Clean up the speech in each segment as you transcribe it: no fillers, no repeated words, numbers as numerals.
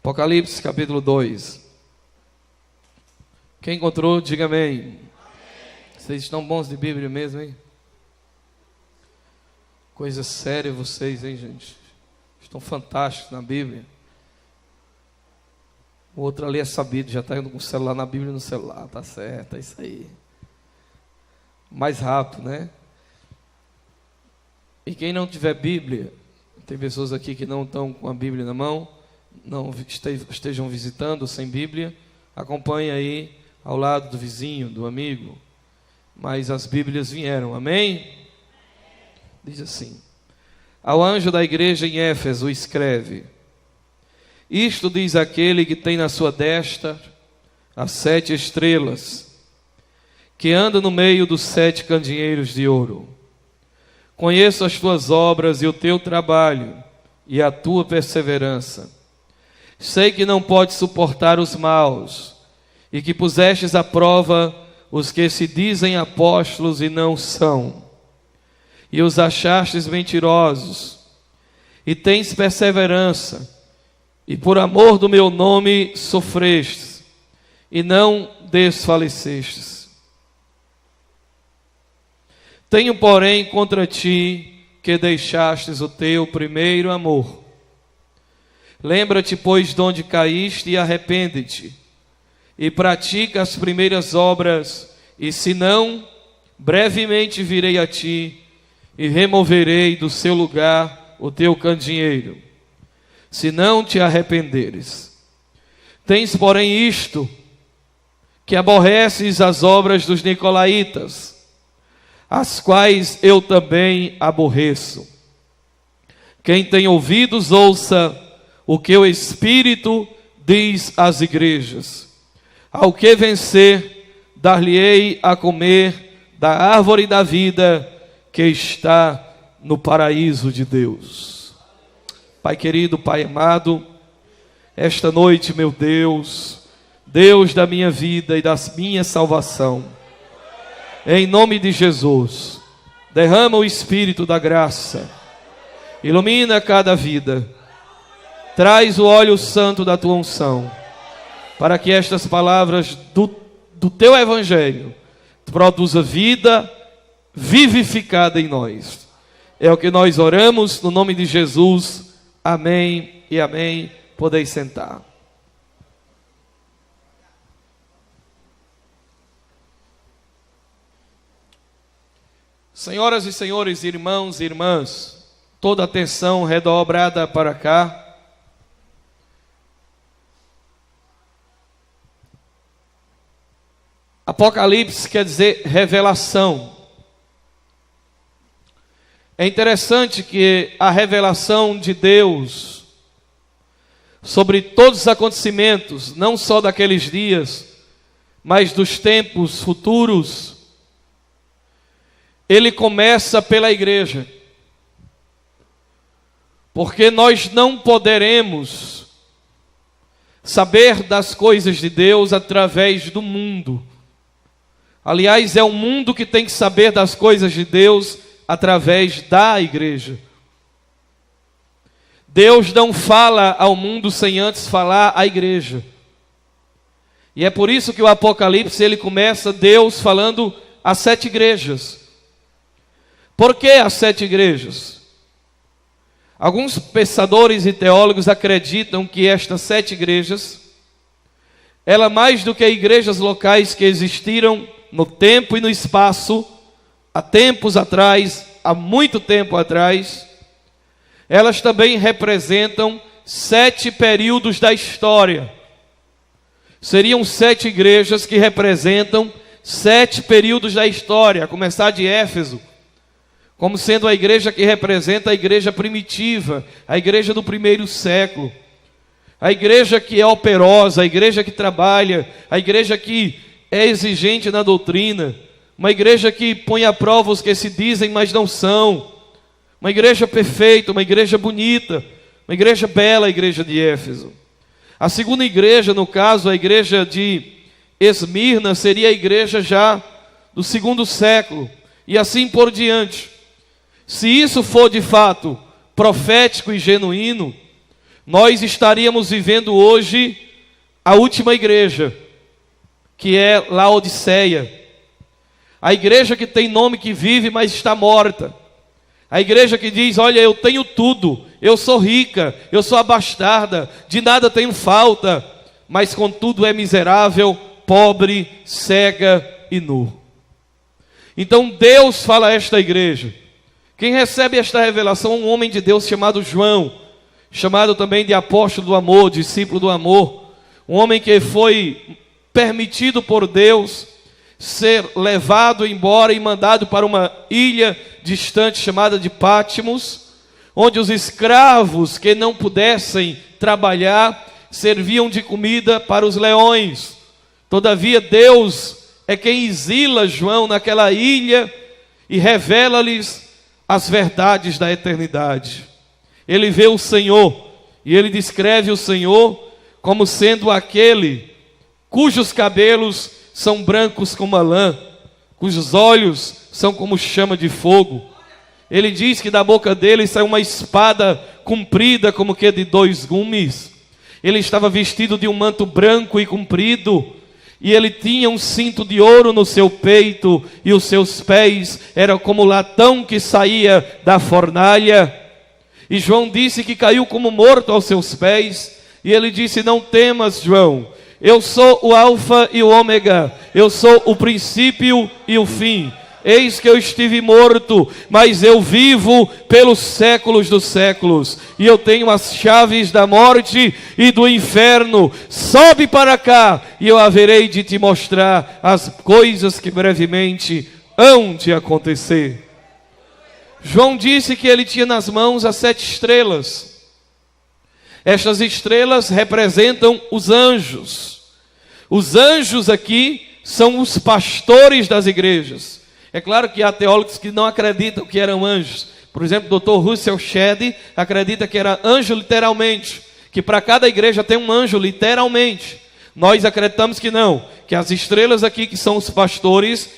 Apocalipse capítulo 2. Quem encontrou, diga amém. Vocês estão bons de Bíblia mesmo, hein? Coisa séria vocês, hein, gente? Estão fantásticos na Bíblia. O outro ali é sabido, já está indo com o celular na Bíblia no celular, tá certo, é isso aí. Mais rápido, né? E quem não tiver Bíblia, tem pessoas aqui que não estão com a Bíblia na mão, não estejam visitando sem Bíblia, acompanhe aí ao lado do vizinho, do amigo. Mas as Bíblias vieram, amém? Diz assim: ao anjo da igreja em Éfeso escreve: isto diz aquele que tem na sua destra as 7 estrelas, que anda no meio dos 7 candeeiros de ouro. Conheço as tuas obras e o teu trabalho e a tua perseverança. Sei que não podes suportar os maus e que pusestes à prova os que se dizem apóstolos e não são, e os achastes mentirosos, e tens perseverança, e por amor do meu nome sofrestes, e não desfalecestes. Tenho, porém, contra ti que deixastes o teu primeiro amor. Lembra-te, pois, de onde caíste e arrepende-te, e pratica as primeiras obras, e se não, brevemente virei a ti, e removerei do seu lugar o teu candeeiro, se não te arrependeres. Tens, porém, isto, que aborreces as obras dos nicolaítas, as quais eu também aborreço. Quem tem ouvidos, ouça o que o Espírito diz às igrejas. Ao que vencer, dar-lhe-ei a comer da árvore da vida que está no paraíso de Deus. Pai querido, Pai amado, esta noite, meu Deus, Deus da minha vida e da minha salvação, em nome de Jesus, derrama o Espírito da graça, ilumina cada vida, traz o óleo santo da tua unção, para que estas palavras do teu evangelho produza vida vivificada em nós. É o que nós oramos no nome de Jesus. Amém e amém. Podeis sentar. Senhoras e senhores, irmãos e irmãs, toda atenção redobrada para cá. Apocalipse quer dizer revelação. É interessante que a revelação de Deus sobre todos os acontecimentos, não só daqueles dias, mas dos tempos futuros, ele começa pela igreja. Porque nós não poderemos saber das coisas de Deus através do mundo. Aliás, é o mundo que tem que saber das coisas de Deus através da igreja. Deus não fala ao mundo sem antes falar à igreja. E é por isso que o Apocalipse, ele começa Deus falando às 7 igrejas. Por que as 7 igrejas? Alguns pensadores e teólogos acreditam que estas 7 igrejas, ela mais do que igrejas locais que existiram no tempo e no espaço, há tempos atrás, há muito tempo atrás, elas também representam 7 períodos da história. Seriam 7 igrejas que representam 7 períodos da história, a começar de Éfeso, como sendo a igreja que representa a igreja primitiva, a igreja do primeiro século, a igreja que é operosa, a igreja que trabalha, a igreja que é exigente na doutrina, uma igreja que põe à prova os que se dizem, mas não são, uma igreja perfeita, uma igreja bonita, uma igreja bela, a igreja de Éfeso. A segunda igreja, no caso, a igreja de Esmirna, seria a igreja já do segundo século, e assim por diante. Se isso for de fato profético e genuíno, nós estaríamos vivendo hoje a última igreja, que é Laodiceia. A igreja que tem nome, que vive, mas está morta. A igreja que diz: olha, eu tenho tudo, eu sou rica, eu sou abastada, de nada tenho falta, mas contudo é miserável, pobre, cega e nu. Então Deus fala a esta igreja. Quem recebe esta revelação é um homem de Deus chamado João, chamado também de apóstolo do amor, discípulo do amor. Um homem que foi permitido por Deus ser levado embora e mandado para uma ilha distante chamada de Pátimos, onde os escravos que não pudessem trabalhar serviam de comida para os leões. Todavia Deus é quem exila João naquela ilha e revela-lhes as verdades da eternidade. Ele vê o Senhor e ele descreve o Senhor como sendo aquele cujos cabelos são brancos como a lã, cujos olhos são como chama de fogo. Ele diz que da boca dele sai uma espada comprida como que de 2 gumes. Ele estava vestido de um manto branco e comprido, e ele tinha um cinto de ouro no seu peito, e os seus pés eram como latão que saía da fornalha. E João disse que caiu como morto aos seus pés, e ele disse: não temas, João, eu sou o alfa e o ômega, eu sou o princípio e o fim. Eis que eu estive morto, mas eu vivo pelos séculos dos séculos, e eu tenho as chaves da morte e do inferno. Sobe para cá, e eu haverei de te mostrar as coisas que brevemente hão de acontecer. João disse que ele tinha nas mãos as 7 estrelas. Estas estrelas representam os anjos. Os anjos aqui são os pastores das igrejas. É claro que há teólogos que não acreditam que eram anjos. Por exemplo, o Dr. Russell Shedd acredita que era anjo literalmente, que para cada igreja tem um anjo literalmente. Nós acreditamos que não, que as estrelas aqui, que são os pastores,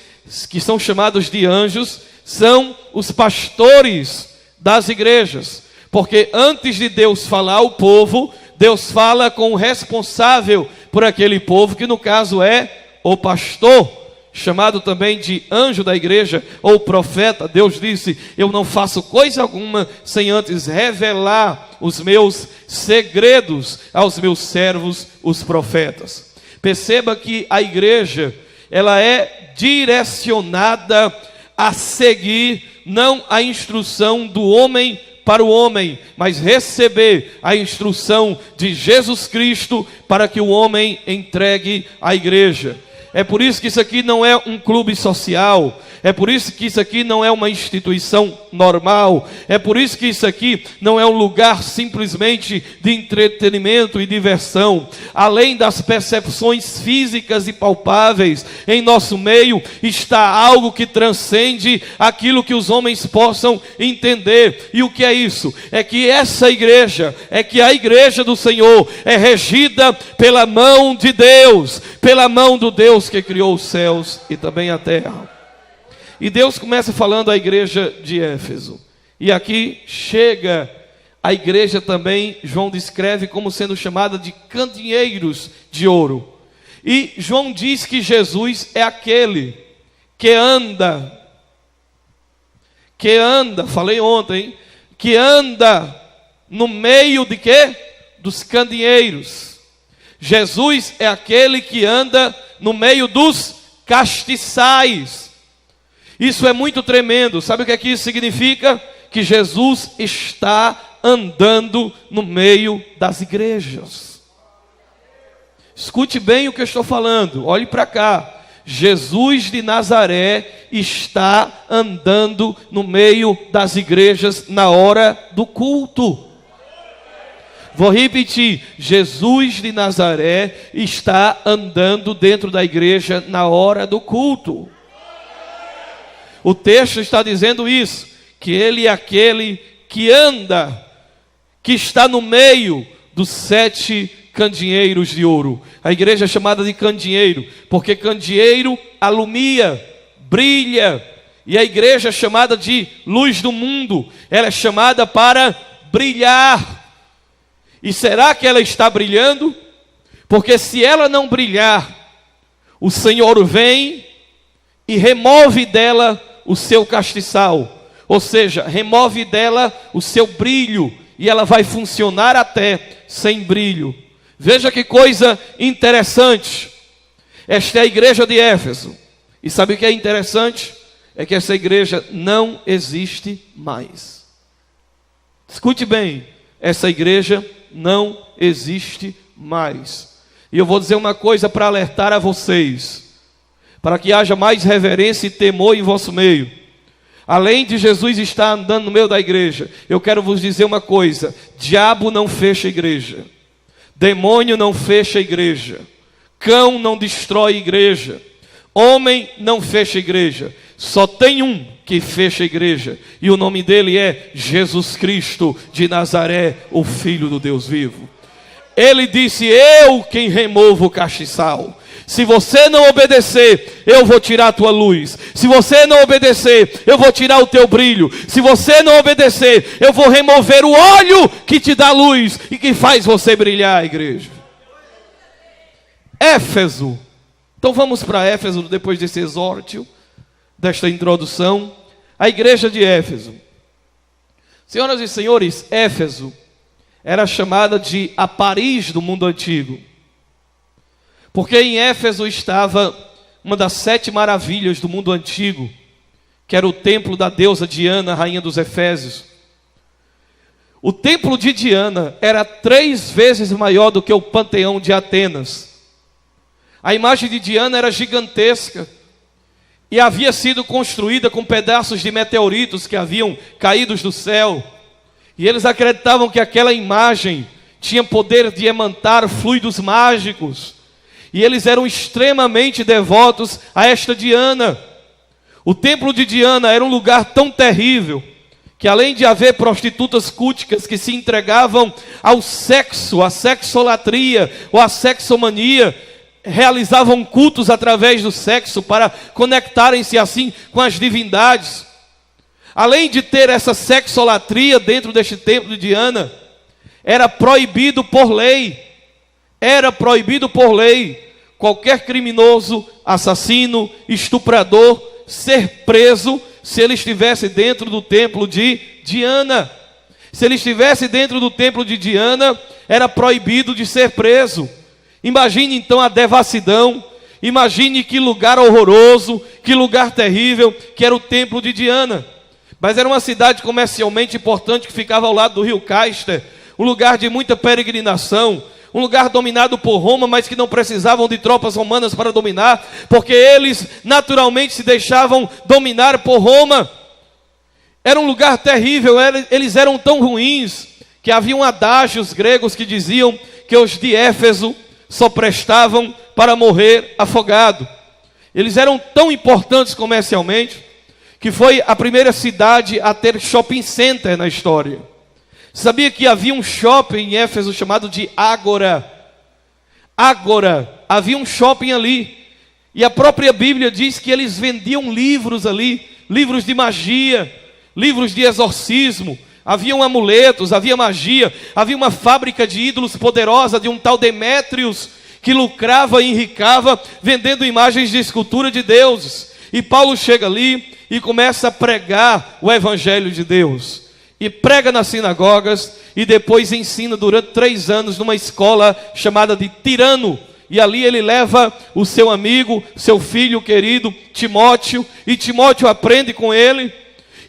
que são chamados de anjos, são os pastores das igrejas. Porque antes de Deus falar ao povo, Deus fala com o responsável por aquele povo, que no caso é o pastor, chamado também de anjo da igreja ou profeta. Deus disse: eu não faço coisa alguma sem antes revelar os meus segredos aos meus servos, os profetas. Perceba que a igreja, ela é direcionada a seguir não a instrução do homem para o homem, mas receber a instrução de Jesus Cristo para que o homem entregue à igreja. É por isso que isso aqui não é um clube social. É por isso que isso aqui não é uma instituição normal. É por isso que isso aqui não é um lugar simplesmente de entretenimento e diversão. Além das percepções físicas e palpáveis, em nosso meio está algo que transcende aquilo que os homens possam entender. E o que é isso? É que essa igreja, é que a igreja do Senhor é regida pela mão de Deus, pela mão do Deus que criou os céus e também a terra. E Deus começa falando à igreja de Éfeso. E aqui chega a igreja também, João descreve como sendo chamada de candeeiros de ouro. E João diz que Jesus é aquele que anda, falei ontem, que anda no meio de quê? Dos candeeiros. Jesus é aquele que anda no meio dos castiçais. Isso é muito tremendo. Sabe o que é que isso significa? Que Jesus está andando no meio das igrejas. Escute bem o que eu estou falando. Olhe para cá. Jesus de Nazaré está andando no meio das igrejas na hora do culto. Vou repetir, Jesus de Nazaré está andando dentro da igreja na hora do culto. O texto está dizendo isso, que ele é aquele que anda, que está no meio dos 7 candeeiros de ouro. A igreja é chamada de candeeiro, porque candeeiro alumia, brilha, e a igreja é chamada de luz do mundo, ela é chamada para brilhar. E será que ela está brilhando? Porque se ela não brilhar, o Senhor vem e remove dela o seu castiçal, ou seja, remove dela o seu brilho, e ela vai funcionar até sem brilho. Veja que coisa interessante. Esta é a igreja de Éfeso. E sabe o que é interessante? É que essa igreja não existe mais. Escute bem, essa igreja não existe mais. E eu vou dizer uma coisa para alertar a vocês, para que haja mais reverência e temor em vosso meio. Além de Jesus estar andando no meio da igreja, eu quero vos dizer uma coisa: diabo não fecha a igreja, demônio não fecha a igreja, cão não destrói a igreja, homem não fecha a igreja. Só tem um que fecha a igreja, e o nome dele é Jesus Cristo de Nazaré, o Filho do Deus vivo. Ele disse: eu quem removo o castiçal. Se você não obedecer, eu vou tirar a tua luz. Se você não obedecer, eu vou tirar o teu brilho. Se você não obedecer, eu vou remover o óleo que te dá luz e que faz você brilhar, igreja. Éfeso. Então vamos para Éfeso, depois desse exórdio, desta introdução. A igreja de Éfeso. Senhoras e senhores, Éfeso era chamada de a Paris do mundo antigo, porque em Éfeso estava uma das 7 maravilhas do mundo antigo, que era o templo da deusa Diana, rainha dos Efésios. O templo de Diana era 3 vezes maior do que o panteão de Atenas. A imagem de Diana era gigantesca e havia sido construída com pedaços de meteoritos que haviam caído do céu. E eles acreditavam que aquela imagem tinha poder de emanar fluidos mágicos. E eles eram extremamente devotos a esta Diana. O templo de Diana era um lugar tão terrível que, além de haver prostitutas culticas que se entregavam ao sexo, à sexolatria ou à sexomania, realizavam cultos através do sexo para conectarem-se assim com as divindades. Além de ter essa sexolatria dentro deste templo de Diana, era proibido por lei, qualquer criminoso, assassino, estuprador, ser preso se ele estivesse dentro do templo de Diana. Se ele estivesse dentro do templo de Diana, era proibido de ser preso. Imagine então a devassidão, imagine que lugar horroroso, que lugar terrível que era o templo de Diana. Mas era uma cidade comercialmente importante que ficava ao lado do rio Cáster, um lugar de muita peregrinação, um lugar dominado por Roma, mas que não precisavam de tropas romanas para dominar, porque eles naturalmente se deixavam dominar por Roma. Era um lugar terrível, eles eram tão ruins, que haviam adágios gregos que diziam que os de Éfeso só prestavam para morrer afogado. Eles eram tão importantes comercialmente, que foi a primeira cidade a ter shopping center na história. Sabia que havia um shopping em Éfeso chamado de Ágora? Ágora, havia um shopping ali. E a própria Bíblia diz que eles vendiam livros ali, livros de magia, livros de exorcismo. Haviam amuletos, havia magia, havia uma fábrica de ídolos poderosa de um tal Demétrios, que lucrava e enricava vendendo imagens de escultura de deuses. E Paulo chega ali e começa a pregar o Evangelho de Deus. E prega nas sinagogas e depois ensina durante 3 anos numa escola chamada de Tirano. E ali ele leva o seu amigo, seu filho querido, Timóteo, e Timóteo aprende com ele.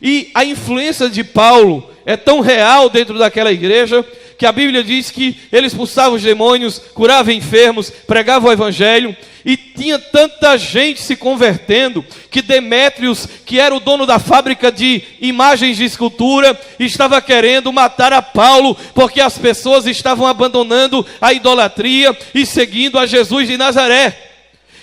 E a influência de Paulo é tão real dentro daquela igreja, que a Bíblia diz que ele expulsava os demônios, curava enfermos, pregava o Evangelho, e tinha tanta gente se convertendo, que Demétrios, que era o dono da fábrica de imagens de escultura, estava querendo matar a Paulo, porque as pessoas estavam abandonando a idolatria e seguindo a Jesus de Nazaré.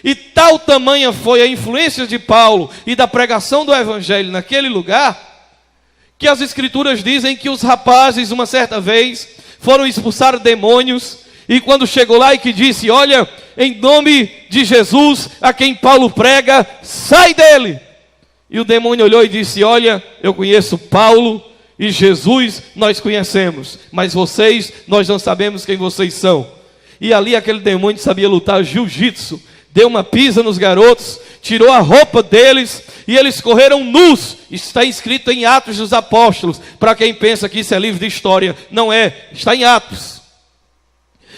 E tal tamanha foi a influência de Paulo e da pregação do Evangelho naquele lugar, que as Escrituras dizem que os rapazes, uma certa vez, foram expulsar demônios, e quando chegou lá e que disse: olha, em nome de Jesus, a quem Paulo prega, sai dele. E o demônio olhou e disse: olha, eu conheço Paulo, e Jesus nós conhecemos, mas vocês, nós não sabemos quem vocês são. E ali aquele demônio sabia lutar jiu-jitsu, deu uma pisa nos garotos, tirou a roupa deles e eles correram nus. Está escrito em Atos dos Apóstolos. Para quem pensa que isso é livro de história, não é, está em Atos.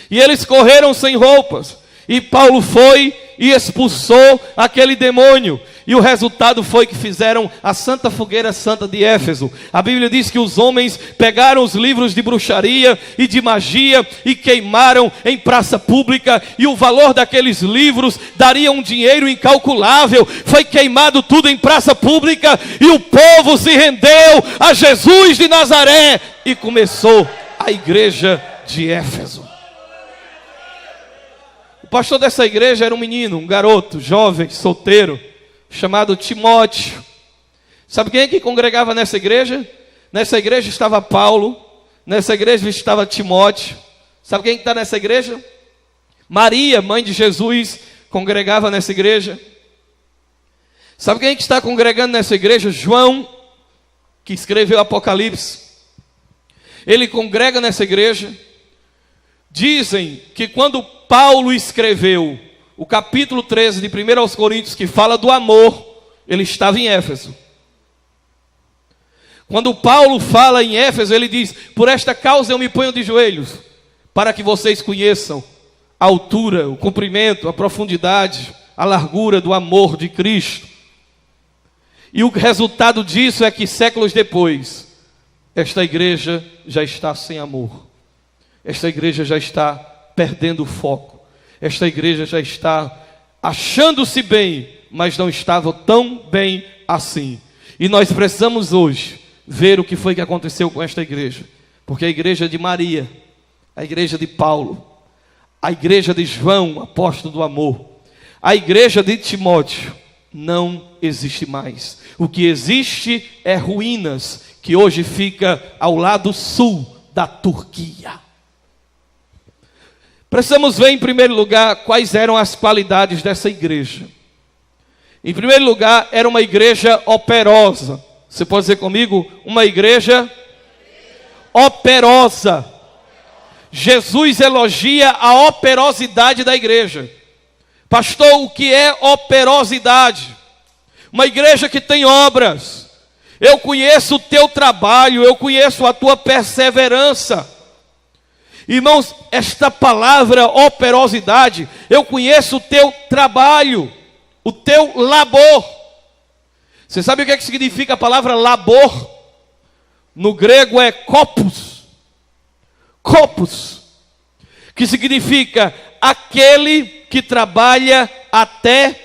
E eles correram sem roupas, e Paulo foi e expulsou aquele demônio. E o resultado foi que fizeram a Santa Fogueira Santa de Éfeso. A Bíblia diz que os homens pegaram os livros de bruxaria e de magia e queimaram em praça pública. E o valor daqueles livros daria um dinheiro incalculável. Foi queimado tudo em praça pública e o povo se rendeu a Jesus de Nazaré. E começou a igreja de Éfeso. O pastor dessa igreja era um menino, um garoto, jovem, solteiro, chamado Timóteo. Sabe quem é que congregava nessa igreja? Nessa igreja estava Paulo, nessa igreja estava Timóteo. Sabe quem está nessa igreja? Maria, mãe de Jesus, congregava nessa igreja. Sabe quem é que está congregando nessa igreja? João, que escreveu Apocalipse. Ele congrega nessa igreja. Dizem que quando Paulo escreveu o capítulo 13 de 1 aos Coríntios, que fala do amor, ele estava em Éfeso. Quando Paulo fala em Éfeso, ele diz: por esta causa eu me ponho de joelhos, para que vocês conheçam a altura, o comprimento, a profundidade, a largura do amor de Cristo. E o resultado disso é que séculos depois, esta igreja já está sem amor. Esta igreja já está perdendo o foco. Esta igreja já está achando-se bem, mas não estava tão bem assim. E nós precisamos hoje ver o que foi que aconteceu com esta igreja. Porque a igreja de Maria, a igreja de Paulo, a igreja de João, apóstolo do amor, a igreja de Timóteo, não existe mais. O que existe é ruínas, que hoje fica ao lado sul da Turquia. Precisamos ver em primeiro lugar quais eram as qualidades dessa igreja. Em primeiro lugar, era uma igreja operosa. Você pode dizer comigo? Uma igreja operosa. Jesus elogia a operosidade da igreja. Pastor, o que é operosidade? Uma igreja que tem obras. Eu conheço o teu trabalho, eu conheço a tua perseverança. Irmãos, esta palavra operosidade, eu conheço o teu trabalho, o teu labor. Você sabe o que significa a palavra labor? No grego é kopos. Kopos, que significa aquele que trabalha até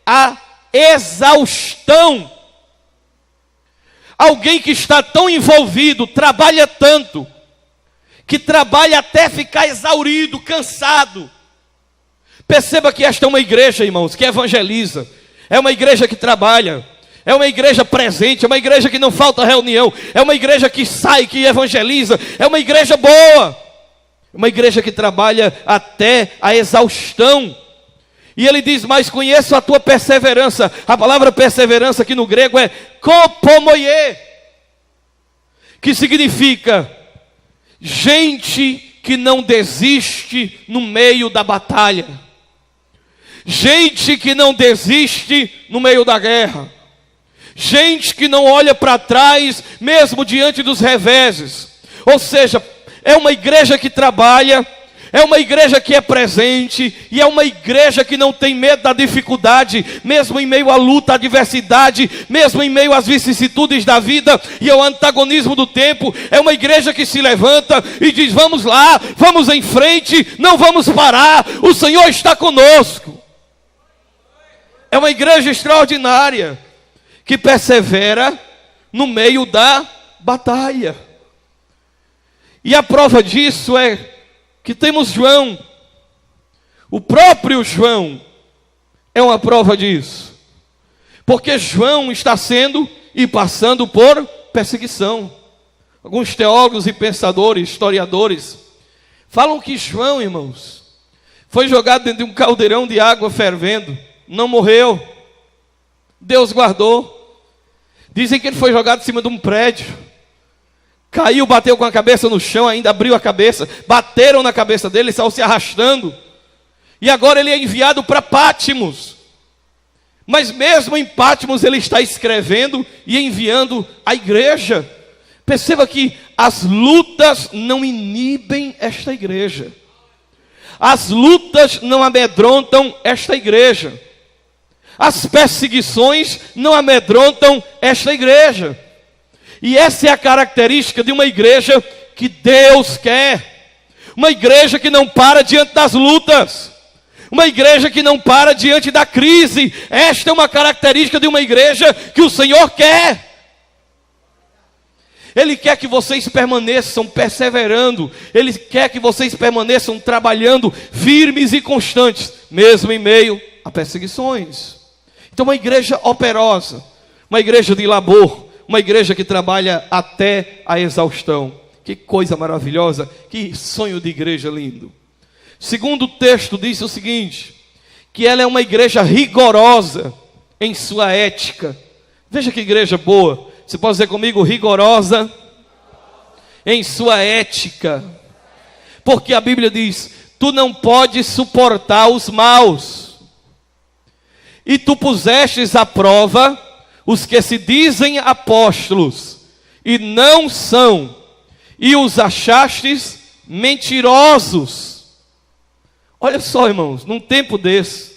a exaustão. Alguém que está tão envolvido, trabalha tanto, que trabalha até ficar exaurido, cansado. Perceba que esta é uma igreja, irmãos, que evangeliza. É uma igreja que trabalha. É uma igreja presente. É uma igreja que não falta reunião. É uma igreja que sai, que evangeliza. É uma igreja boa. É uma igreja que trabalha até a exaustão. E ele diz: mas conheço a tua perseverança. A palavra perseverança aqui no grego é kopomoie, que significa gente que não desiste no meio da batalha. Gente que não desiste no meio da guerra. Gente que não olha para trás, mesmo diante dos reveses. Ou seja, é uma igreja que trabalha, é uma igreja que é presente, e é uma igreja que não tem medo da dificuldade, mesmo em meio à luta, à adversidade, mesmo em meio às vicissitudes da vida e ao antagonismo do tempo. É uma igreja que se levanta e diz: vamos lá, vamos em frente, não vamos parar, o Senhor está conosco. É uma igreja extraordinária, que persevera no meio da batalha. E a prova disso é que temos João. O próprio João é uma prova disso. Porque João está sendo e passando por perseguição. Alguns teólogos e pensadores, historiadores, falam que João, irmãos, foi jogado dentro de um caldeirão de água fervendo. Não morreu. Deus guardou. Dizem que ele foi jogado em cima de um prédio. caiu, bateu com a cabeça no chão, ainda abriu a cabeça, bateram na cabeça dele, ele saiu se arrastando. E agora ele é enviado para Pátimos. Mas mesmo em Pátimos ele está escrevendo e enviando a igreja. Perceba que as lutas não inibem esta igreja. As lutas não amedrontam esta igreja. As perseguições não amedrontam esta igreja. E essa é a característica de uma igreja que Deus quer. Uma igreja que não para diante das lutas. Uma igreja que não para diante da crise. Esta é uma característica de uma igreja que o Senhor quer. Ele quer que vocês permaneçam perseverando. Ele quer que vocês permaneçam trabalhando firmes e constantes, mesmo em meio a perseguições. Então, uma igreja operosa, uma igreja de labor, uma igreja que trabalha até a exaustão. Que coisa maravilhosa, que sonho de igreja lindo. Segundo o texto diz o seguinte, que ela é uma igreja rigorosa em sua ética. Veja que igreja boa. Você pode dizer comigo, rigorosa em sua ética. Porque a Bíblia diz, tu não podes suportar os maus. E tu pusestes à prova os que se dizem apóstolos e não são, e os achastes mentirosos. Olha só, irmãos, num tempo desse,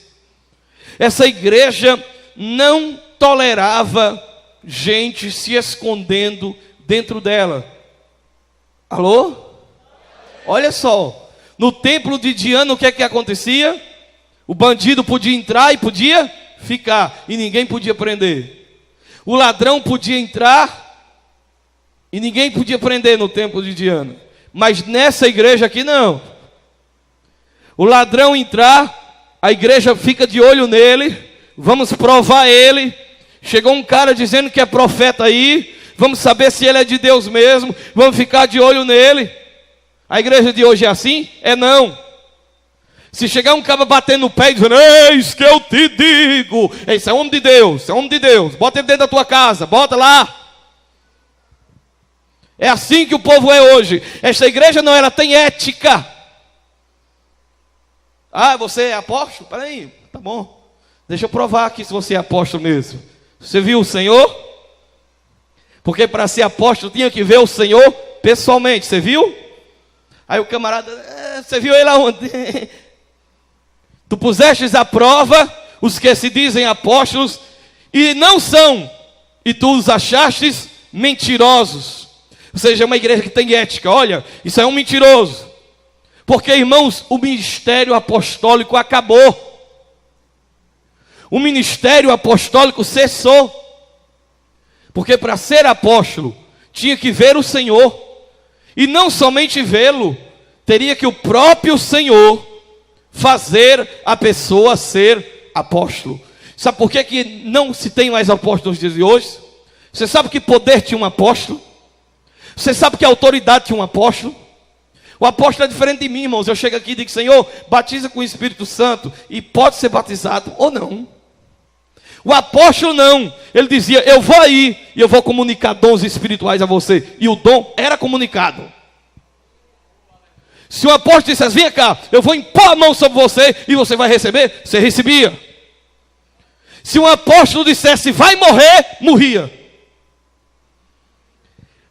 essa igreja não tolerava gente se escondendo dentro dela. Alô? Olha só, no templo de Diana o que é que acontecia? O bandido podia entrar e podia ficar, e ninguém podia prender. O ladrão podia entrar e ninguém podia prender no templo de Diana. Mas nessa igreja aqui não. O ladrão entrar, a igreja fica de olho nele, vamos provar ele. Chegou um cara dizendo que é profeta aí, vamos saber se ele é de Deus mesmo, vamos ficar de olho nele. A igreja de hoje é assim? É não. Se chegar um cara batendo no pé e dizendo, eis que eu te digo, esse é homem de Deus, é homem de Deus, bota ele dentro da tua casa, bota lá. É assim que o povo é hoje. Esta igreja não, ela tem ética. Ah, você é apóstolo? Peraí, tá bom. Deixa eu provar aqui se você é apóstolo mesmo. Você viu o Senhor? Porque para ser apóstolo tinha que ver o Senhor pessoalmente, você viu? Aí o camarada, você viu ele aonde? Tu pusestes à prova os que se dizem apóstolos e não são, e tu os achastes mentirosos. Ou seja, é uma igreja que tem ética. Olha, isso é um mentiroso. Porque, irmãos, o ministério apostólico acabou. O ministério apostólico cessou. Porque para ser apóstolo, tinha que ver o Senhor. E não somente vê-lo, teria que o próprio Senhor fazer a pessoa ser apóstolo. Sabe por que não se tem mais apóstolos nos dias de hoje? Você sabe que poder tinha um apóstolo? Você sabe que autoridade tinha um apóstolo? O apóstolo é diferente de mim, irmãos. Eu chego aqui e digo, Senhor, batiza com o Espírito Santo e pode ser batizado ou não. O apóstolo não. Ele dizia, eu vou aí e eu vou comunicar dons espirituais a você. E o dom era comunicado. Se o apóstolo dissesse, vem cá, eu vou impor a mão sobre você e você vai receber, você recebia. Se um apóstolo dissesse, vai morrer, morria.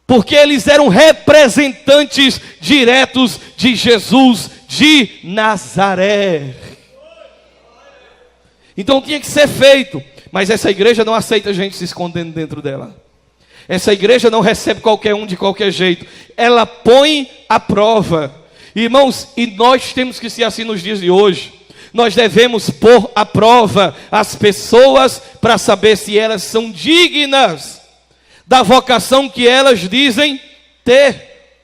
Porque eles eram representantes diretos de Jesus de Nazaré. Então tinha que ser feito. Mas essa igreja não aceita gente se escondendo dentro dela. Essa igreja não recebe qualquer um de qualquer jeito. Ela põe à prova. Irmãos, e nós temos que ser assim nos dias de hoje. Nós devemos pôr à prova as pessoas para saber se elas são dignas da vocação que elas dizem ter.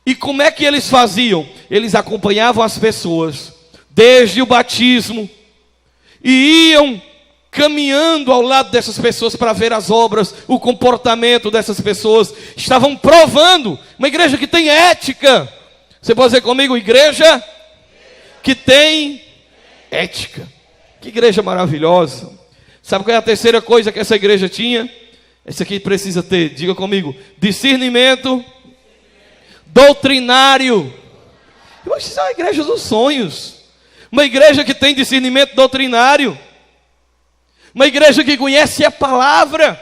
E como é que eles faziam? Eles acompanhavam as pessoas desde o batismo e iam caminhando ao lado dessas pessoas para ver as obras, o comportamento dessas pessoas. Estavam provando. Uma igreja que tem ética. Você pode dizer comigo, igreja que tem ética. Que igreja maravilhosa. Sabe qual é a terceira coisa que essa igreja tinha? Esse aqui precisa ter, diga comigo, discernimento doutrinário. Isso é uma igreja dos sonhos. Uma igreja que tem discernimento doutrinário. Uma igreja que conhece a palavra.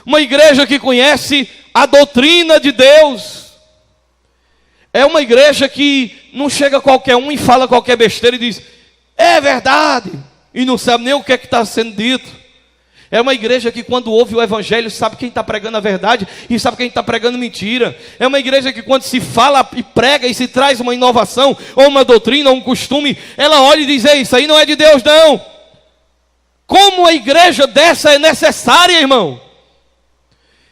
Uma igreja que conhece a doutrina de Deus. É uma igreja que não chega qualquer um e fala qualquer besteira e diz, é verdade, e não sabe nem o que é que está sendo dito. É uma igreja que quando ouve o evangelho sabe quem está pregando a verdade e sabe quem está pregando mentira. É uma igreja que quando se fala e prega e se traz uma inovação, ou uma doutrina, ou um costume, ela olha e diz, ei, isso aí não é de Deus não. Como a igreja dessa é necessária, irmão?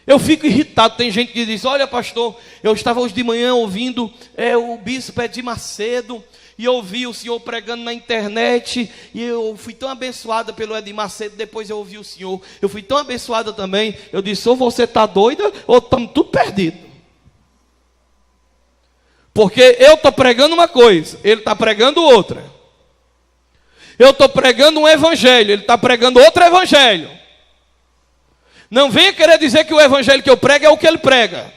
Eu fico irritado, tem gente que diz, olha pastor, eu estava hoje de manhã ouvindo o bispo Edir Macedo, e eu ouvi o senhor pregando na internet, e eu fui tão abençoada pelo Edir Macedo, depois eu ouvi o senhor, eu fui tão abençoada também, eu disse, ou você está doida, ou estamos tudo perdido. Porque eu estou pregando uma coisa, ele está pregando outra. Eu estou pregando um evangelho, ele está pregando outro evangelho. Não venha querer dizer que o evangelho que eu prego é o que ele prega.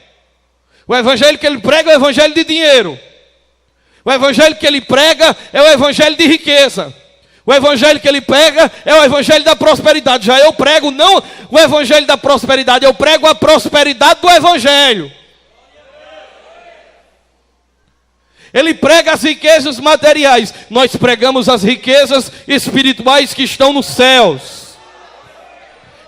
O evangelho que ele prega é o evangelho de dinheiro. O evangelho que ele prega é o evangelho de riqueza. O evangelho que ele prega é o evangelho da prosperidade. Já eu prego não o evangelho da prosperidade, eu prego a prosperidade do evangelho. Ele prega as riquezas materiais, nós pregamos as riquezas espirituais que estão nos céus.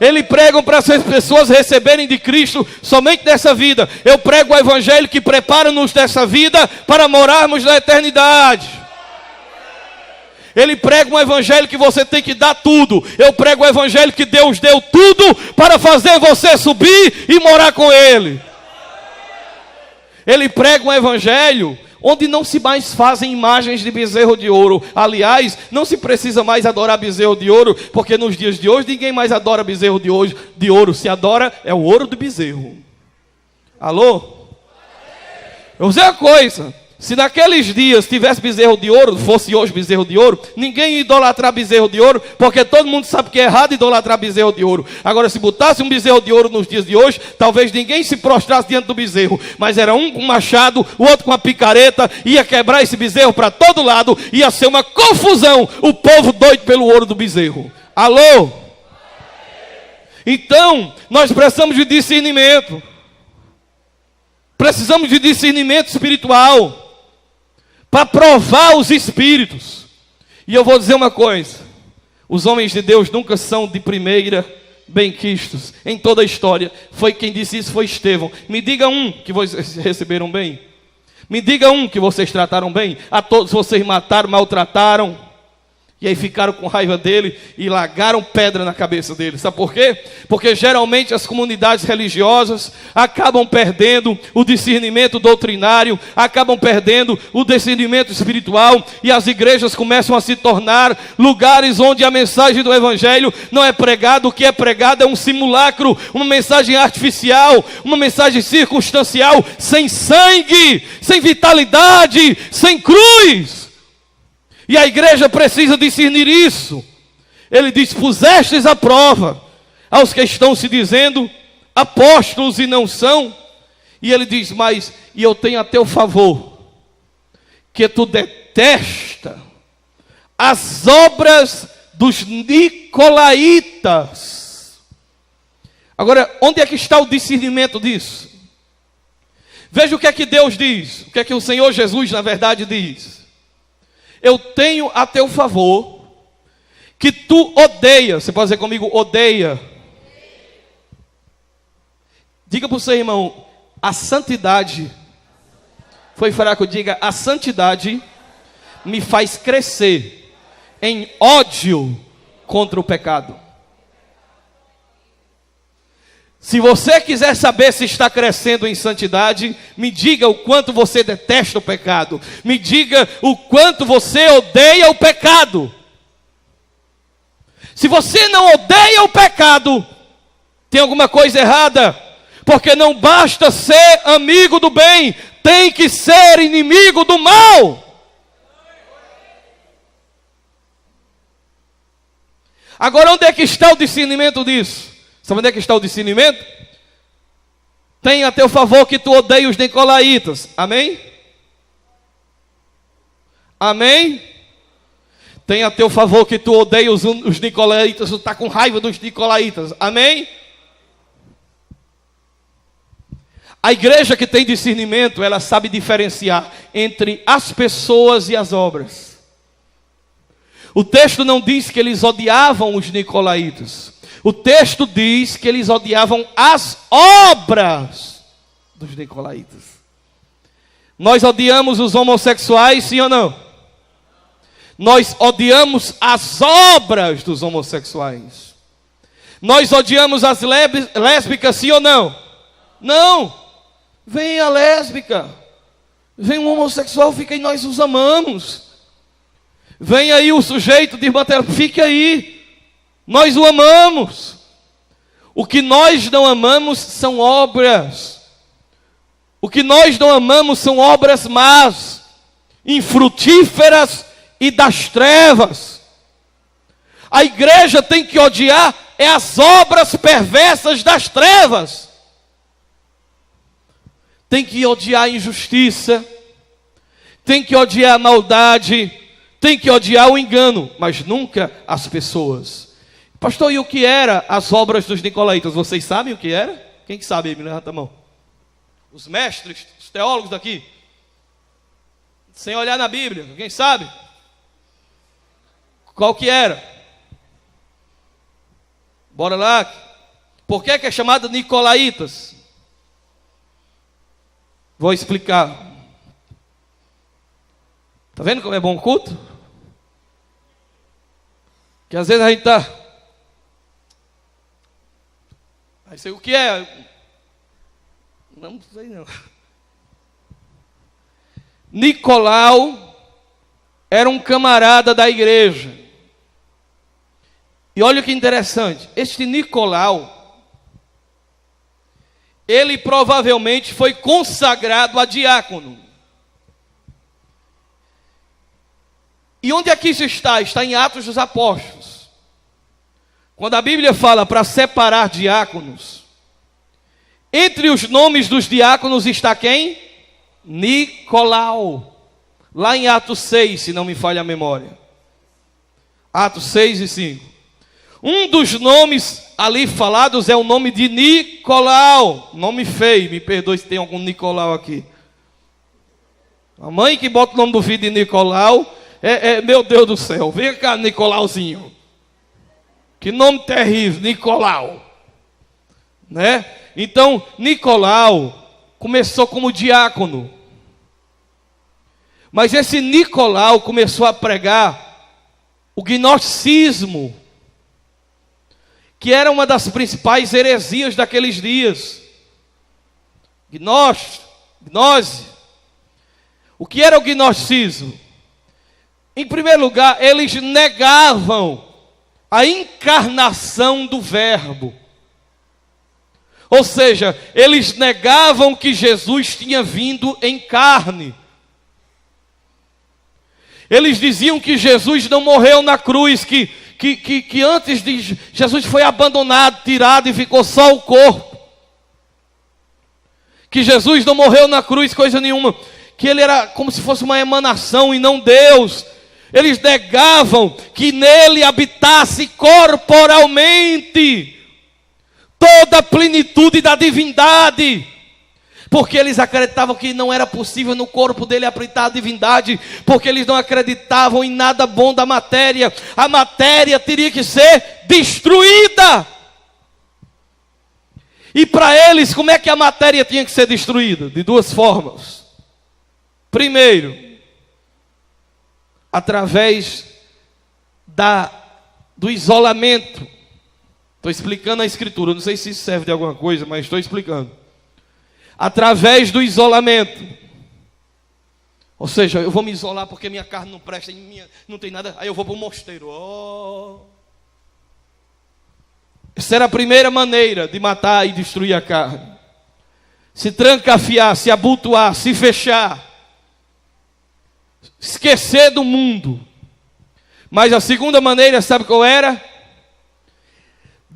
Ele prega para as pessoas receberem de Cristo somente dessa vida. Eu prego o evangelho que prepara-nos dessa vida para morarmos na eternidade. Ele prega um evangelho que você tem que dar tudo. Eu prego o evangelho que Deus deu tudo para fazer você subir e morar com Ele. Ele prega um evangelho onde não se mais fazem imagens de bezerro de ouro. Aliás, não se precisa mais adorar bezerro de ouro, porque nos dias de hoje ninguém mais adora bezerro de ouro. Se adora é o ouro do bezerro. Alô? Eu vou dizer uma coisa, se naqueles dias tivesse bezerro de ouro, fosse hoje bezerro de ouro, ninguém ia idolatrar bezerro de ouro, porque todo mundo sabe que é errado idolatrar bezerro de ouro. Agora, se botasse um bezerro de ouro nos dias de hoje, talvez ninguém se prostrasse diante do bezerro, mas era um com um machado, o outro com uma picareta, ia quebrar esse bezerro para todo lado, ia ser uma confusão, o povo doido pelo ouro do bezerro. Alô? Então, nós precisamos de discernimento. Precisamos de discernimento espiritual para provar os espíritos. E eu vou dizer uma coisa, os homens de Deus nunca são de primeira benquistos em toda a história. Foi quem disse isso, foi Estevão. Me diga um que vocês receberam bem. Me diga um que vocês trataram bem. A todos vocês mataram, maltrataram. E aí ficaram com raiva dele e largaram pedra na cabeça dele. Sabe por quê? Porque geralmente as comunidades religiosas acabam perdendo o discernimento doutrinário, acabam perdendo o discernimento espiritual, e as igrejas começam a se tornar lugares onde a mensagem do evangelho não é pregada. O que é pregado é um simulacro, uma mensagem artificial, uma mensagem circunstancial, sem sangue, sem vitalidade, sem cruz. E a igreja precisa discernir isso. Ele diz, pusestes à prova aos que estão se dizendo apóstolos e não são. E ele diz, mas, e eu tenho a teu favor, que tu detesta as obras dos nicolaítas. Agora, onde é que está o discernimento disso? Veja o que é que Deus diz, o que é que o Senhor Jesus, na verdade, diz. Eu tenho a teu favor, que tu odeias. Você pode dizer comigo, odeia. Diga para o seu irmão, a santidade, foi fraco, diga, a santidade me faz crescer em ódio contra o pecado. Se você quiser saber se está crescendo em santidade, me diga o quanto você detesta o pecado. Me diga o quanto você odeia o pecado. Se você não odeia o pecado, tem alguma coisa errada. Porque não basta ser amigo do bem, tem que ser inimigo do mal. Agora, onde é que está o discernimento disso? Sabe onde é que está o discernimento? Tenha a teu favor que tu odeies os nicolaítas. Amém? Amém? Tenha a teu favor que tu odeies os nicolaítas. Tu está com raiva dos nicolaítas. Amém? A igreja que tem discernimento, ela sabe diferenciar entre as pessoas e as obras. O texto não diz que eles odiavam os nicolaítas. O texto diz que eles odiavam as obras dos nicolaítas. Nós odiamos os homossexuais, sim ou não? Nós odiamos as obras dos homossexuais. Nós odiamos as lésbicas, sim ou não? Não. Vem a lésbica, vem um homossexual, fica aí, nós os amamos. Vem aí o sujeito de bater, fique aí. Nós o amamos. O que nós não amamos são obras. O que nós não amamos são obras más, infrutíferas e das trevas. A igreja tem que odiar as obras perversas das trevas. Tem que odiar a injustiça, tem que odiar a maldade, tem que odiar o engano, mas nunca as pessoas. Pastor, e o que era as obras dos nicolaítas? Vocês sabem o que era? Quem que sabe? Me levanta a mão. Os mestres, os teólogos daqui. Sem olhar na Bíblia, quem sabe? Qual que era? Bora lá. Por que é chamado nicolaítas? Vou explicar. Está vendo como é bom o culto? Que às vezes a gente está... Aí sei o que é. Não sei não. Nicolau era um camarada da igreja. E olha que interessante. Este Nicolau, ele provavelmente foi consagrado a diácono. E onde é que isso está? Está em Atos dos Apóstolos. Quando a Bíblia fala para separar diáconos, entre os nomes dos diáconos está quem? Nicolau. Lá em Atos 6, se não me falha a memória. Atos 6 e 5. Um dos nomes ali falados é o nome de Nicolau. Nome feio, me perdoe se tem algum Nicolau aqui. A mãe que bota o nome do filho de Nicolau, meu Deus do céu, vem cá Nicolauzinho. Que nome terrível, Nicolau. Né? Então, Nicolau começou como diácono. Mas esse Nicolau começou a pregar o gnosticismo, que era uma das principais heresias daqueles dias. Gnose. O que era o gnosticismo? Em primeiro lugar, eles negavam a encarnação do Verbo. Ou seja, eles negavam que Jesus tinha vindo em carne. Eles diziam que Jesus não morreu na cruz, que antes de Jesus foi abandonado, tirado e ficou só o corpo. Que Jesus não morreu na cruz, coisa nenhuma. Que ele era como se fosse uma emanação e não Deus. Eles negavam que nele habitasse corporalmente toda a plenitude da divindade. Porque eles acreditavam que não era possível no corpo dele habitar a divindade, porque eles não acreditavam em nada bom da matéria. A matéria teria que ser destruída. E para eles, como é que a matéria tinha que ser destruída? De duas formas. Primeiro, através do isolamento. Estou explicando a escritura, não sei se isso serve de alguma coisa, mas estou explicando. Através do isolamento. Ou seja, eu vou me isolar porque minha carne não presta, não tem nada, aí eu vou para o mosteiro. Essa era a primeira maneira de matar e destruir a carne. Se trancafiar, se abotoar, se fechar. Esquecer do mundo. Mas a segunda maneira, sabe qual era?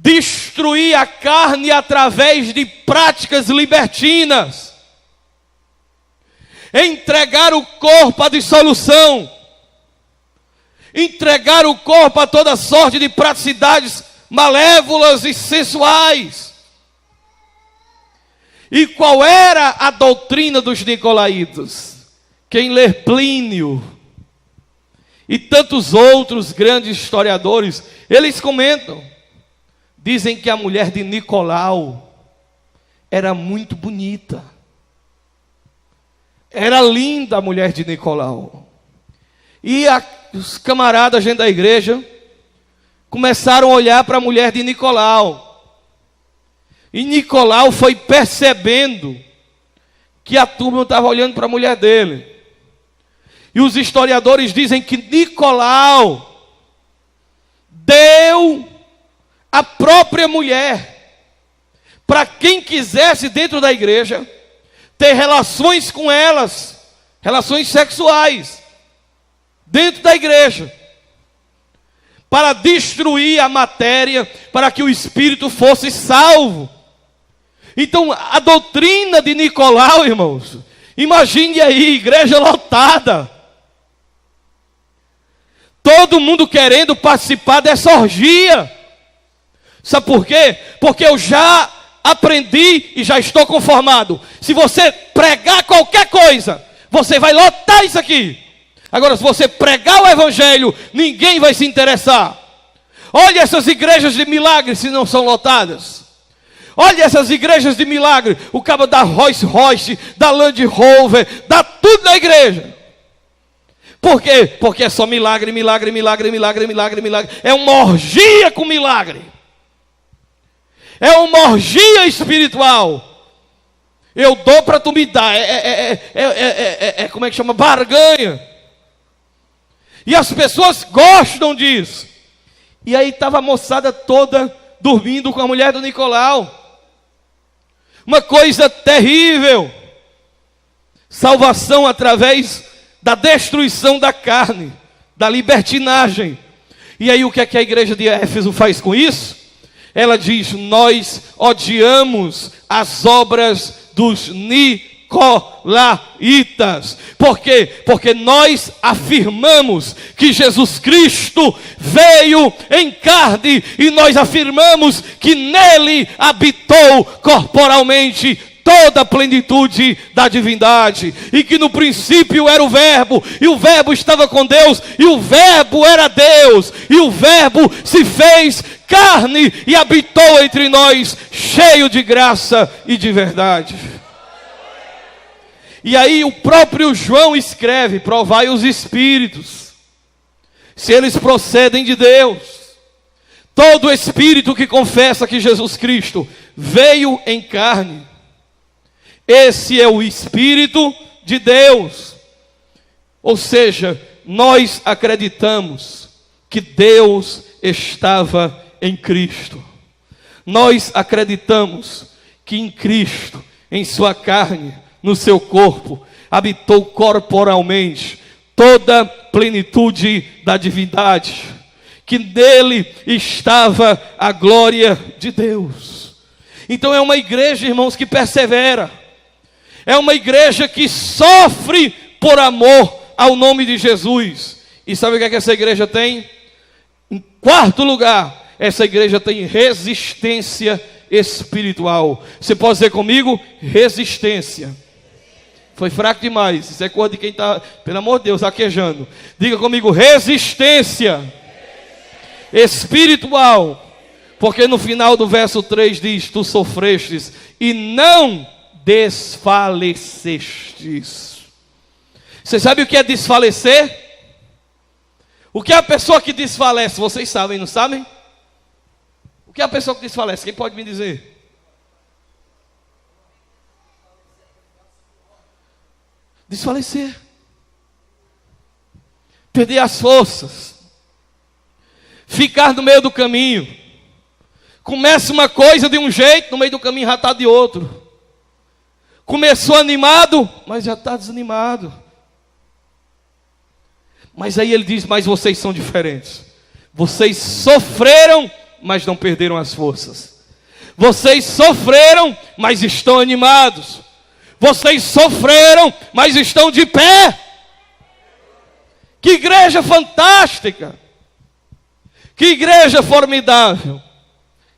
destruir a carne através de práticas libertinas, entregar o corpo à dissolução, entregar o corpo a toda sorte de praticidades malévolas e sensuais. E qual era a doutrina dos nicolaítas? Quem ler Plínio e tantos outros grandes historiadores, eles comentam, dizem que a mulher de Nicolau era muito bonita. Era linda a mulher de Nicolau. E os camaradas dentro da igreja começaram a olhar para a mulher de Nicolau. E Nicolau foi percebendo que a turma estava olhando para a mulher dele. E os historiadores dizem que Nicolau deu a própria mulher para quem quisesse dentro da igreja ter relações com elas, relações sexuais, dentro da igreja, para destruir a matéria, para que o espírito fosse salvo. Então, a doutrina de Nicolau, irmãos, imagine aí, igreja lotada, todo mundo querendo participar dessa orgia. Sabe por quê? Porque eu já aprendi e já estou conformado. Se você pregar qualquer coisa, você vai lotar isso aqui. Agora, se você pregar o evangelho, ninguém vai se interessar. Olha essas igrejas de milagre, se não são lotadas. Olha essas igrejas de milagre. O cabo da Rolls Royce, da Land Rover, dá tudo na igreja. Por quê? Porque é só milagre, milagre, milagre, milagre, milagre, milagre. É uma orgia com milagre. É uma orgia espiritual. Eu dou para tu me dar. Como é que chama? Barganha. E as pessoas gostam disso. E aí estava a moçada toda dormindo com a mulher do Nicolau. Uma coisa terrível. Salvação através da destruição da carne, da libertinagem. E aí o que é que a igreja de Éfeso faz com isso? Ela diz: nós odiamos as obras dos nicolaítas. Por quê? Porque nós afirmamos que Jesus Cristo veio em carne, e nós afirmamos que nele habitou corporalmente toda a plenitude da divindade, e que no princípio era o Verbo, e o Verbo estava com Deus, e o Verbo era Deus, e o Verbo se fez carne e habitou entre nós, cheio de graça e de verdade. E aí o próprio João escreve: provai os espíritos, se eles procedem de Deus. Todo espírito que confessa que Jesus Cristo veio em carne, esse é o Espírito de Deus. Ou seja, nós acreditamos que Deus estava em Cristo. Nós acreditamos que em Cristo, em sua carne, no seu corpo, habitou corporalmente toda a plenitude da divindade, que nele estava a glória de Deus. Então é uma igreja, irmãos, que persevera. É uma igreja que sofre por amor ao nome de Jesus. E sabe o que é que essa igreja tem? Em quarto lugar, essa igreja tem resistência espiritual. Você pode dizer comigo? Resistência. Foi fraco demais. Isso é coisa de quem está, pelo amor de Deus, aquejando. Diga comigo: resistência espiritual. Porque no final do verso 3 diz: tu sofrestes e não desfalecestes. Você sabe o que é desfalecer? O que é a pessoa que desfalece? Vocês sabem, não sabem? O que é a pessoa que desfalece? Quem pode me dizer? Desfalecer. Perder as forças. Ficar no meio do caminho. Começa uma coisa de um jeito, no meio do caminho já está de outro. Começou animado, mas já está desanimado. Mas aí ele diz: mas vocês são diferentes. Vocês sofreram mas não perderam as forças. Vocês sofreram, mas estão animados. Vocês sofreram, mas estão de pé. Que igreja fantástica! Que igreja formidável!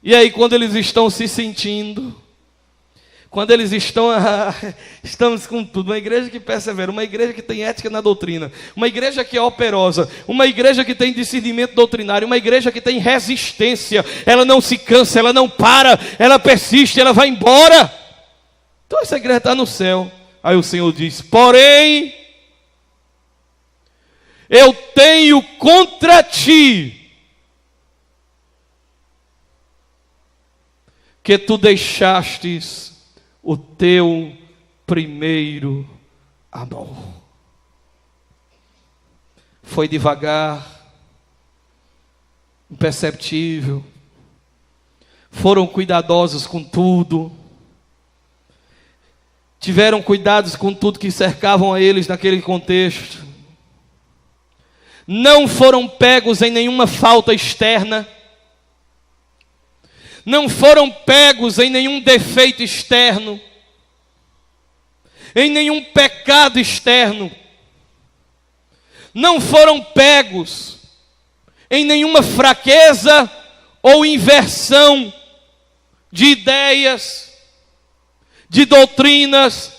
E aí, quando eles estão se sentindo, quando eles estão, estamos com tudo, uma igreja que persevera, uma igreja que tem ética na doutrina, uma igreja que é operosa, uma igreja que tem discernimento doutrinário, uma igreja que tem resistência, ela não se cansa, ela não para, ela persiste, ela vai embora. Então essa igreja está no céu. Aí o Senhor diz: porém, eu tenho contra ti que tu deixastes o teu primeiro amor. Foi devagar, imperceptível, foram cuidadosos com tudo, tiveram cuidados com tudo que cercavam a eles naquele contexto, não foram pegos em nenhuma falta externa, não foram pegos em nenhum defeito externo, em nenhum pecado externo, não foram pegos em nenhuma fraqueza ou inversão de ideias, de doutrinas.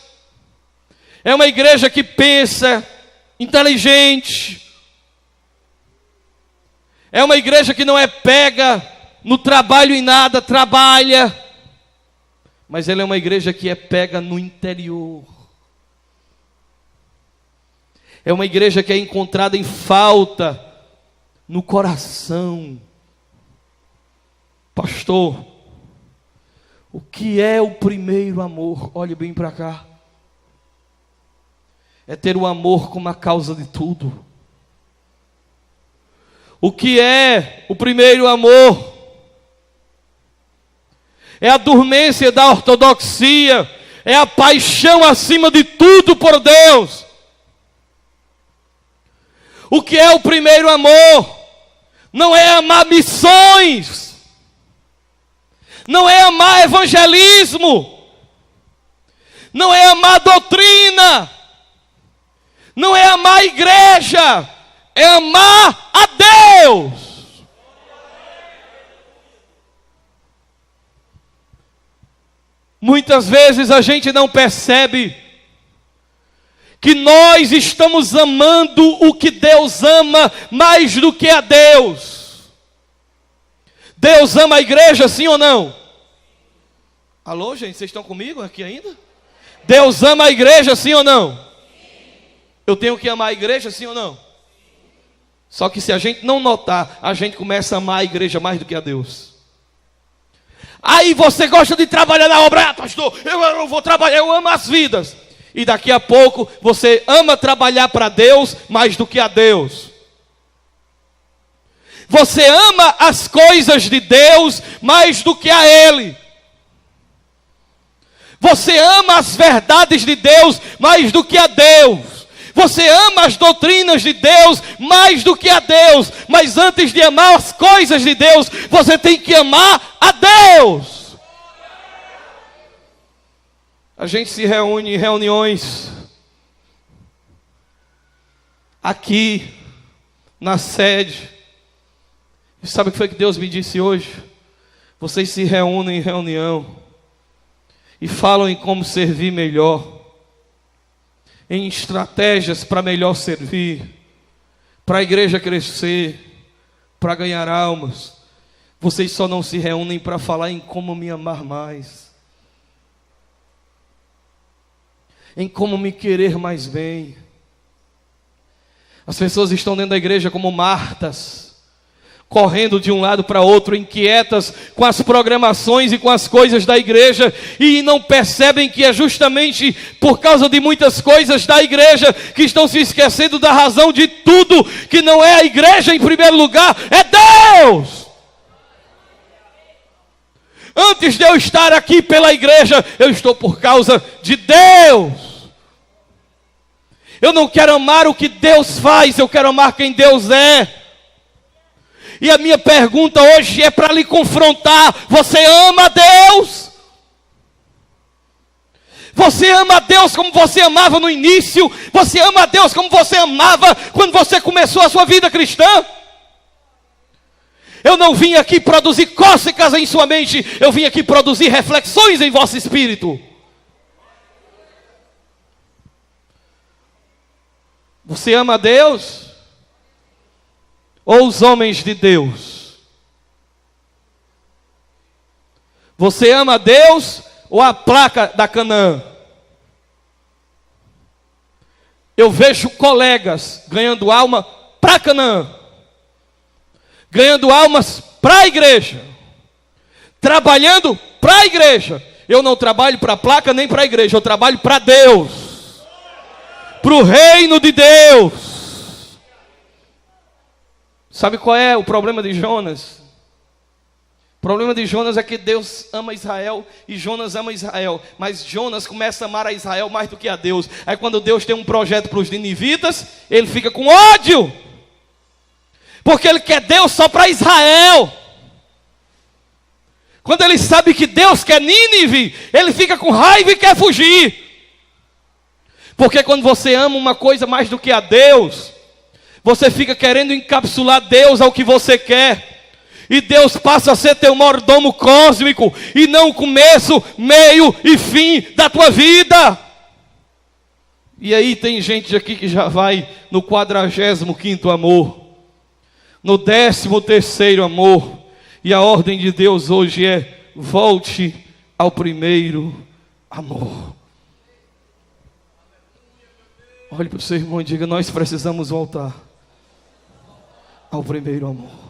É uma igreja que pensa, inteligente. É uma igreja que não é pega no trabalho em nada, trabalha. Mas ela é uma igreja que é pega no interior. É uma igreja que é encontrada em falta no coração. Pastor, o que é o primeiro amor? Olhe bem para cá. É ter o amor como a causa de tudo. O que é o primeiro amor? É a dormência da ortodoxia, é a paixão acima de tudo por Deus. O que é o primeiro amor? Não é amar missões, não é amar evangelismo, não é amar doutrina, não é amar a igreja, é amar a Deus. Muitas vezes a gente não percebe que nós estamos amando o que Deus ama mais do que a Deus. Deus ama a igreja, sim ou não? Alô, gente, vocês estão comigo aqui ainda? Deus ama a igreja, sim ou não? Eu tenho que amar a igreja, sim ou não? Só que se a gente não notar, a gente começa a amar a igreja mais do que a Deus. Aí você gosta de trabalhar na obra, pastor, eu não vou trabalhar, eu amo as vidas. E daqui a pouco você ama trabalhar para Deus mais do que a Deus. Você ama as coisas de Deus mais do que a Ele. Você ama as verdades de Deus mais do que a Deus. Você ama as doutrinas de Deus mais do que a Deus. Mas antes de amar as coisas de Deus, você tem que amar a Deus. A gente se reúne em reuniões aqui na sede. E sabe o que foi que Deus me disse hoje? Vocês se reúnem em reunião e falam em como servir melhor, em estratégias para melhor servir, para a igreja crescer, para ganhar almas. Vocês só não se reúnem para falar em como me amar mais, em como me querer mais bem. As pessoas estão dentro da igreja como Martas, correndo de um lado para outro, inquietas com as programações e com as coisas da igreja, e não percebem que é justamente por causa de muitas coisas da igreja que estão se esquecendo da razão de tudo, que não é a igreja em primeiro lugar, é Deus. Antes de eu estar aqui pela igreja, eu estou por causa de Deus. Eu não quero amar o que Deus faz, eu quero amar quem Deus é. E a minha pergunta hoje é para lhe confrontar: você ama a Deus? Você ama a Deus como você amava no início? Você ama a Deus como você amava quando você começou a sua vida cristã? Eu não vim aqui produzir cócegas em sua mente, eu vim aqui produzir reflexões em vosso espírito. Você ama a Deus? Ou os homens de Deus? Você ama a Deus ou a placa da Canaã? Eu vejo colegas ganhando alma para Canaã, ganhando almas para a igreja, trabalhando para a igreja. Eu não trabalho para a placa nem para a igreja, eu trabalho para Deus, para o reino de Deus. Sabe qual é o problema de Jonas? O problema de Jonas é que Deus ama Israel e Jonas ama Israel, mas Jonas começa a amar a Israel mais do que a Deus. Aí quando Deus tem um projeto para os ninivitas, ele fica com ódio, porque ele quer Deus só para Israel. Quando ele sabe que Deus quer Nínive, ele fica com raiva e quer fugir. Porque quando você ama uma coisa mais do que a Deus, você fica querendo encapsular Deus ao que você quer. E Deus passa a ser teu mordomo cósmico, e não o começo, meio e fim da tua vida. E aí tem gente aqui que já vai no 45º amor, no 13º amor. E a ordem de Deus hoje é: volte ao primeiro amor. Olhe para o seu irmão e diga: nós precisamos voltar ao primeiro amor.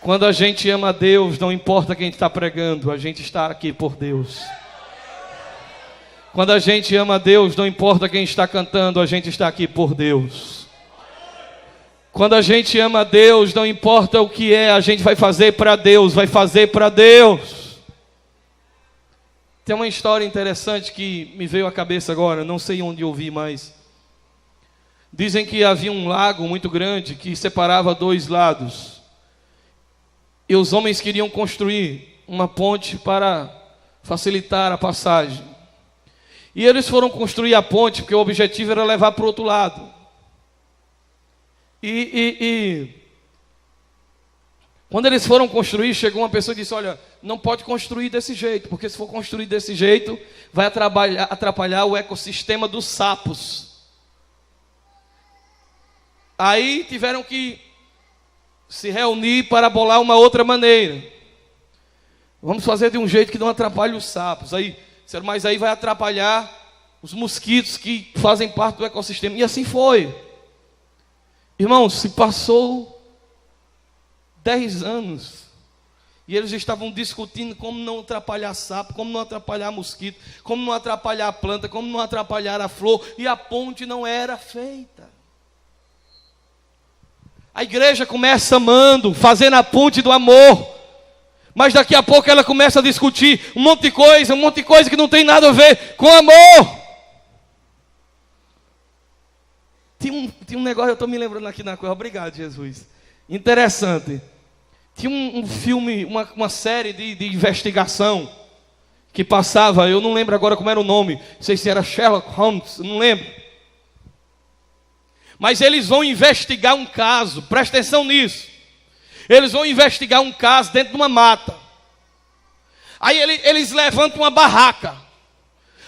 Quando a gente ama a Deus, não importa quem está pregando, a gente está aqui por Deus. Quando a gente ama a Deus, não importa quem está cantando, a gente está aqui por Deus. Quando a gente ama a Deus, não importa o que é, a gente vai fazer para Deus, vai fazer para Deus. Tem uma história interessante que me veio à cabeça agora, não sei onde ouvi, mas dizem que havia um lago muito grande que separava dois lados. E os homens queriam construir uma ponte para facilitar a passagem. E eles foram construir a ponte porque o objetivo era levar para o outro lado. E quando eles foram construir, chegou uma pessoa e disse: olha, não pode construir desse jeito, porque se for construir desse jeito, vai atrapalhar o ecossistema dos sapos. Aí tiveram que se reunir para bolar uma outra maneira. Vamos fazer de um jeito que não atrapalhe os sapos. Aí, mas aí vai atrapalhar os mosquitos que fazem parte do ecossistema. E assim foi. Irmãos, se passou 10 anos e eles estavam discutindo como não atrapalhar sapo, como não atrapalhar mosquito, como não atrapalhar a planta, como não atrapalhar a flor, e a ponte não era feita. A igreja começa amando, fazendo a ponte do amor, mas daqui a pouco ela começa a discutir um monte de coisa que não tem nada a ver com amor. Tinha um negócio, eu estou me lembrando aqui na coisa, obrigado Jesus, interessante. Tinha um filme, uma série de investigação que passava, eu não lembro agora como era o nome, não sei se era Sherlock Holmes, não lembro. Mas eles vão investigar um caso, presta atenção nisso. Eles vão investigar um caso dentro de uma mata. Aí eles levantam uma barraca.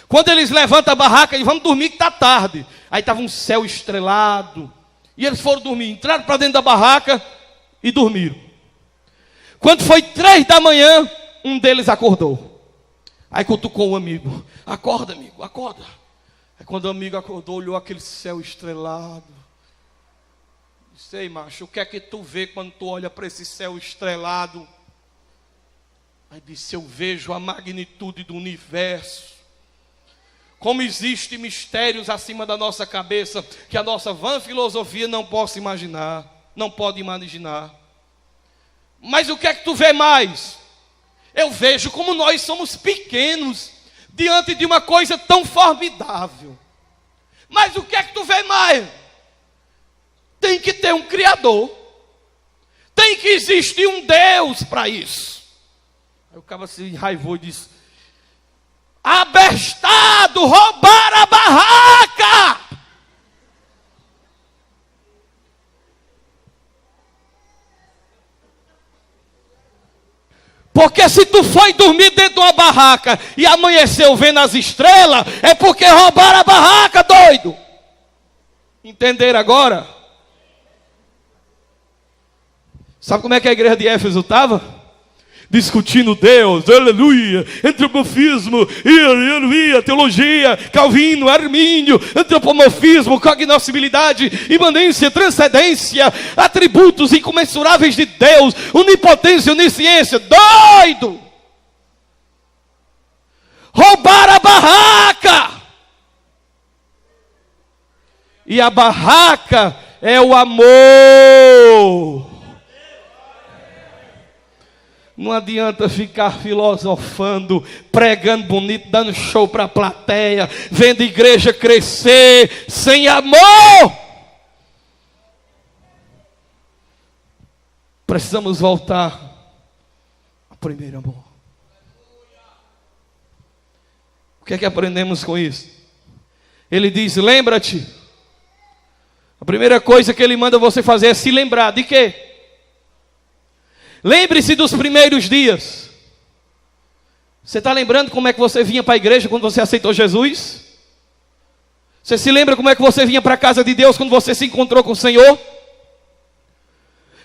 Quando eles levantam a barraca, eles vão dormir que está tarde. Aí estava um céu estrelado. E eles foram dormir, entraram para dentro da barraca e dormiram. Quando foi 3 da manhã, um deles acordou. Aí cutucou o amigo: acorda, amigo, acorda. Aí quando o amigo acordou, olhou aquele céu estrelado. Sei, macho, o que é que tu vê quando tu olha para esse céu estrelado? Aí disse: eu vejo a magnitude do universo. Como existem mistérios acima da nossa cabeça que a nossa vã filosofia não pode imaginar. Mas o que é que tu vê mais? eu vejo como nós somos pequenos diante de uma coisa tão formidável. Mas o que é que tu vê mais? Tem que ter um Criador. Tem que existir um Deus para isso. Aí o cara se enraivou e disse: abestado, roubaram a barraca! Porque se tu foi dormir dentro de uma barraca e amanheceu vendo as estrelas, é porque roubaram a barraca, doido. Entenderam agora? Sabe como é que a igreja de Éfeso estava? Discutindo Deus, aleluia, antropomorfismo, aleluia, teologia, Calvino, Armínio, antropomorfismo, cognoscibilidade, imanência, transcendência, atributos incomensuráveis de Deus, onipotência, onisciência. Doido! Roubaram a barraca! E a barraca é o amor. Não adianta ficar filosofando, pregando bonito, dando show para a plateia, vendo a igreja crescer, sem amor. Precisamos voltar ao primeiro amor. O que é que aprendemos com isso? Ele diz: lembra-te. A primeira coisa que ele manda você fazer é se lembrar de quê? Lembre-se dos primeiros dias. Você está lembrando como é que você vinha para a igreja quando você aceitou Jesus? Você se lembra como é que você vinha para a casa de Deus quando você se encontrou com o Senhor?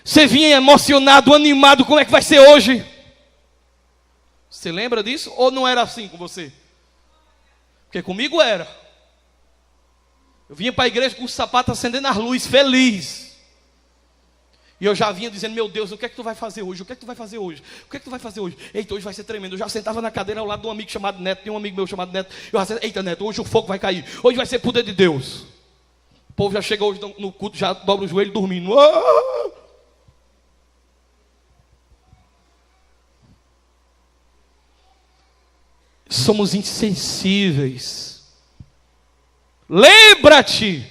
Você vinha emocionado, animado, como é que vai ser hoje? Você lembra disso? Ou não era assim com você? Porque comigo era. Eu vinha para a igreja com o sapato acendendo as luzes, feliz. E eu já vinha dizendo: meu Deus, o que é que tu vai fazer hoje? O que é que tu vai fazer hoje? O que é que tu vai fazer hoje? Eita, hoje vai ser tremendo. Eu já sentava na cadeira ao lado de um amigo chamado Neto. Tem um amigo meu chamado Neto. Eu já disse: eita, Neto, hoje o fogo vai cair. Hoje vai ser poder de Deus. O povo já chega hoje no culto, já dobra o joelho dormindo. Somos insensíveis. Lembra-te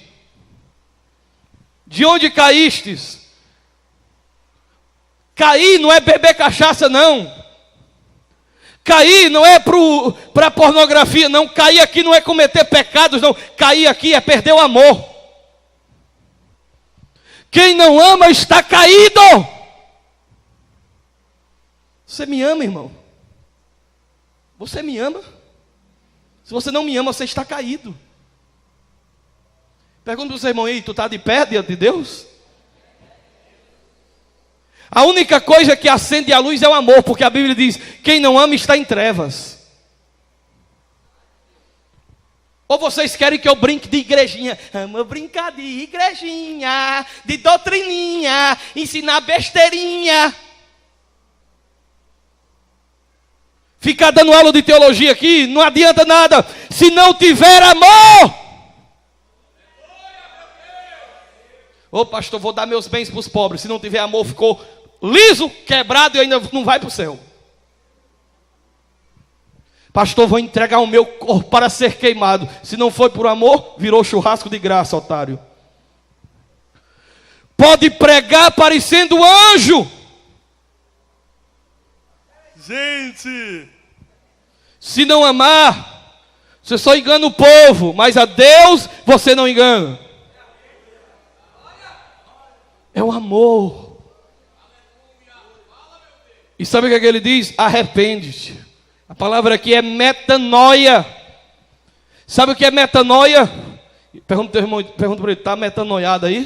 de onde caístes. Cair não é beber cachaça, não. Cair não é para pornografia, não. Cair aqui não é cometer pecados, não. Cair aqui é perder o amor. Quem não ama está caído. Você me ama, irmão? Você me ama? Se você não me ama, você está caído. Pergunta para o seu irmão aí: tu está de pé diante de Deus? A única coisa que acende a luz é o amor, porque a Bíblia diz: quem não ama está em trevas. Ou vocês querem que eu brinque de igrejinha? Amo brincar de igrejinha, de doutrininha, ensinar besteirinha. Ficar dando aula de teologia aqui não adianta nada se não tiver amor. Ô pastor, vou dar meus bens para os pobres. Se não tiver amor, ficou liso, quebrado e ainda não vai para o céu. Pastor, vou entregar o meu corpo para ser queimado. Se não foi por amor, virou churrasco de graça, otário. Pode pregar parecendo anjo. Gente, se não amar, você só engana o povo, mas a Deus você não engana. É o amor. E sabe o que ele diz? Arrepende-te. A palavra aqui é metanoia. Sabe o que é metanoia? Pergunta para o irmão, pergunta para ele: está metanoiado aí?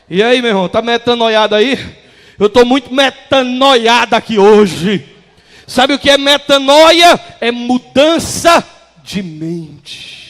E aí, meu irmão, está metanoiado aí? Eu estou muito metanoiado aqui hoje. Sabe o que é metanoia? É mudança de mente.